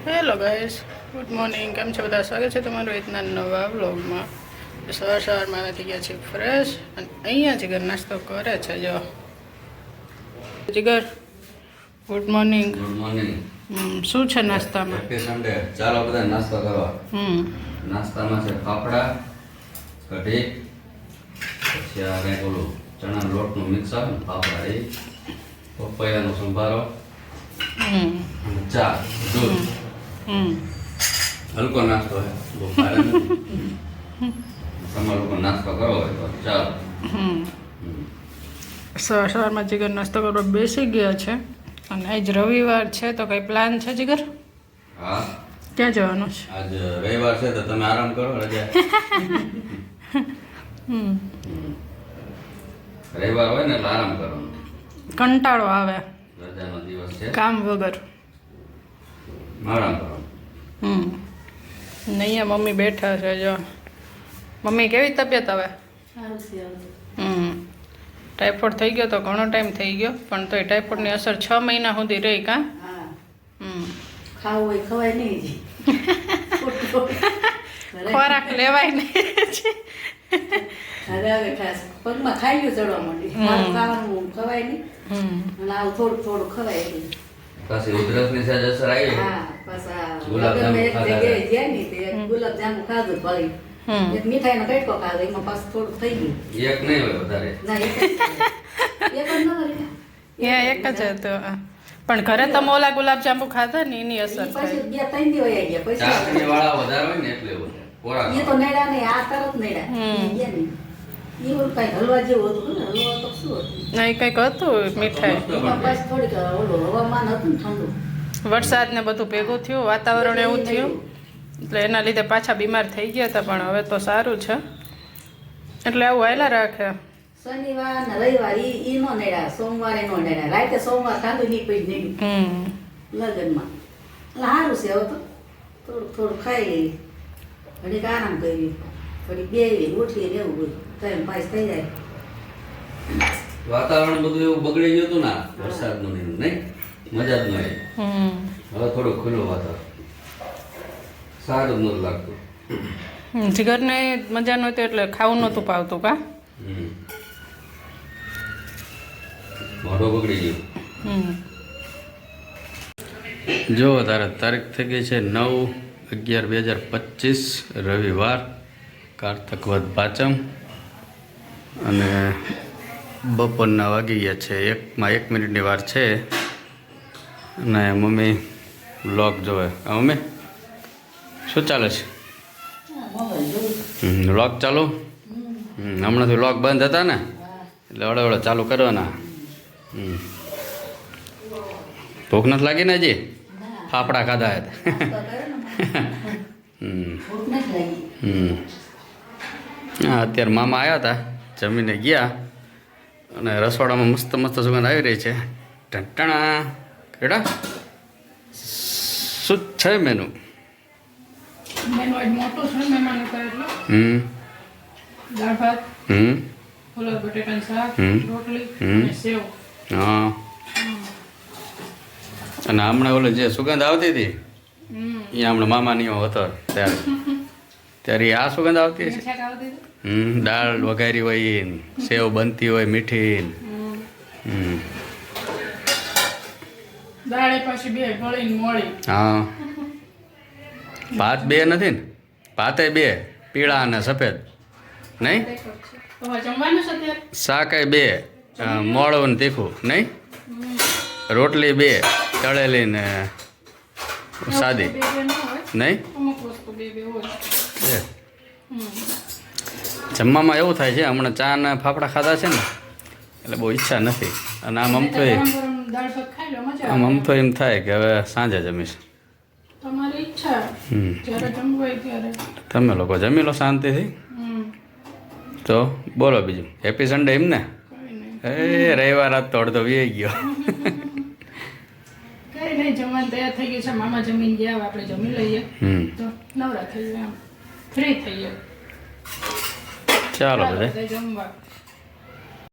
Hello guys, good morning. કેમ છે બધા? સ્વાગત છે તમારું એકના નવા વ્લોગમાં. સવારમાં નથી ગયા છે ફ્રેશ, અને અહીંયા જીગર નાસ્તો કરે છે. જો જીગર, ગુડ મોર્નિંગ. Good morning. શું છે નાસ્તામાં? Happy Sunday. ચાલો બધા નાસ્તો કરવા. નાસ્તામાં છે ફાફડા, કઢી, પછી આ કંઈક ઓલું ચણાના લોટનું મિક્સ આવે ને ફાફડા, એ પપૈયાનો સંભારો, અને ચા, દૂધ. હલકો નાસ્તો છે, બહુ ભારે નથી. તમારે લોકો નાસ્તો કરવો હોય તો ચાલો. સવારમાં જીગર નાસ્તો કરવા બેસી ગયા છે, અને આજ રવિવાર છે તો કઈ પ્લાન છે જીગર? હા, ક્યાં જવાનું છે? આજ રવિવાર છે તો તમે આરામ કરો, રજા. રવિવાર હોય ને એટલે આરામ કરવાનો. કંટાળો આવે રજાનો દિવસ છે, કામ વગર. આરામ કરવાનો. ને અહીંયા મમ્મી બેઠા છે. જો મમ્મી, કેવી તબિયત હવે? ટાઈફોઇડ થઈ ગયો તો ઘણો ટાઈમ થઈ ગયો, પણ તોય ટાઈફોઇડની અસર 6 મહિના સુધી રહી. કાં ખાવું હોય ખવાય નહીં. ખોરાક લેવાય નહીં. પગમાં ખાઈ ગયું ચડવા માંડી. ખાવાનું ખવાય નહીં, અને આવું થોડું થોડું ખવાય નહીં. પાછી ઉધરસની સાજ અસર આવી. હા, પાછા ગુલાબજાંબુ એક ખાધા. જગ્યાએ ગયા ને તે ગુલાબજાંબુ ખાધું ભરી. એક મીઠાઈનો કટકો ખાધો, એમાં પાછું થોડું થઈ ગયું. એક નહીં હોય વધારે. ના, એક જ ન કરી. એક જ હતું. પણ ઘરે તમે ઓલા ગુલાબજાંબુ ખાધા ને એની અસર પછી થાય. 2-3 દિવસ આવી ગયા પછી ચાસણી વાળા વધારે હોય ને એટલે એવું થાય. ખોરાક એ તો નેડા નહીં, આ તરત નેડા ગયા નહીં. એ ઓલું કઈ હલવા જેવું હતું ને, હલવા તો શું હતું? ના, એ કંઈક હતું મીઠાઈ. એમાં પાછું થોડીક ઓલું હવામાન હતું ને ઠંડુ. વરસાદ ને બધું ભેગું થયું, વાતાવરણ એવું થયું, એટલે એના લીધે પાછા બીમાર થઈ ગયા હતા. પણ હવે તો સારું છે, એટલે આવું હાલ્યા રાખે. શનિવાર ને રવિવાર ઈ નો નેડા, સોમવારે નો નેડા. રાતે સોમવાર ખાધું નહીં પછી નેડ્યું લગ્નમાં. એટલે સારું છે. હવે તો થોડુંક થોડું ખાઈ લઈ, ઘડીક આરામ કરી, ઘડીક બેવી ઉઠી ને એવું બધું ટાઈમ પાસ થઈ જાય. વાતાવરણ બધું એવું બગડી ગયું હતું ને વરસાદનું ને નહીં, મજા જ ન આવી. હવે થોડું ખુલ્લું વાતાવરણ, સારું જ નતું લાગતું. જીગરને મજા નહોતી એટલે ખાવું નહોતું ભાવતું. કા મોઢું બગડી ગયું. જો તારીખ થઈ ગઈ છે 9/11/2025, રવિવાર, કારતક વદ પાંચમ, અને બપોરના વાગી ગયા છે 1 મિનિટની વાર છે. અને મમ્મી વ્લોગ જોવે. મમ્મી, શું ચાલે છે? વ્લોગ ચાલુ? હમણાંથી વ્લોગ બંધ હતા ને, એટલે હળે ચાલુ કરવાના. ભૂખ નથી લાગી ને હજી? ફાફડા ખાધા હતા. હા, અત્યારે મામા આવ્યા હતા, જમીને ગયા, અને રસોડામાં મસ્ત મસ્ત સુગંધ આવી રહી છે. ટંટણા કેડા શું છે મેનુ? મોટું છે મહેમાન એટલે દાળ ભાત, ફુલા બટેટાનું શાક, રોટલી અને સેવ. હા, અને હમણાં ઓલો જે સુગંધ આવતી હતી એ હમણાં મામાની હતો ત્યારે આ સુગંધ આવતી છે. દાળ વઘારી હોય, સેવ બનતી હોય મીઠી. દાળે પાછી 2 ગળીને મોળી. હા, ભાત 2 નથી ને, ભાતે 2, પીળા અને સફેદ નહીં. જમવાનું છે અત્યારે? શાક 2, મોળું ને તીખું નહીં. રોટલી 2, તળેલી ને સાદી નહીં. જમવામાં એવું થાય છે, હમણાં ચા ને ફાફડા ખાધા છે ને એટલે બહુ ઈચ્છા નથી. અને આમ તો એમ થાય કે હવે સાંજે જમીશ. તમારી ઈચ્છા, જ્યારે જમવું હોય ત્યારે. તમે લોકો જમી લો શાંતિથી. તો બોલો બીજું. હેપી સન્ડે એમ ને? એ રવિવાર આજ તો અડધો વી ગયો. કઈ નહીં, જમવાનું તૈયાર થઈ ગયું છે. મામા જમીન ગયા, આપણે જમી લઈએ તો નવરા થઈ જાય, ફ્રી થઈએ. ચાલો બધા જમવા.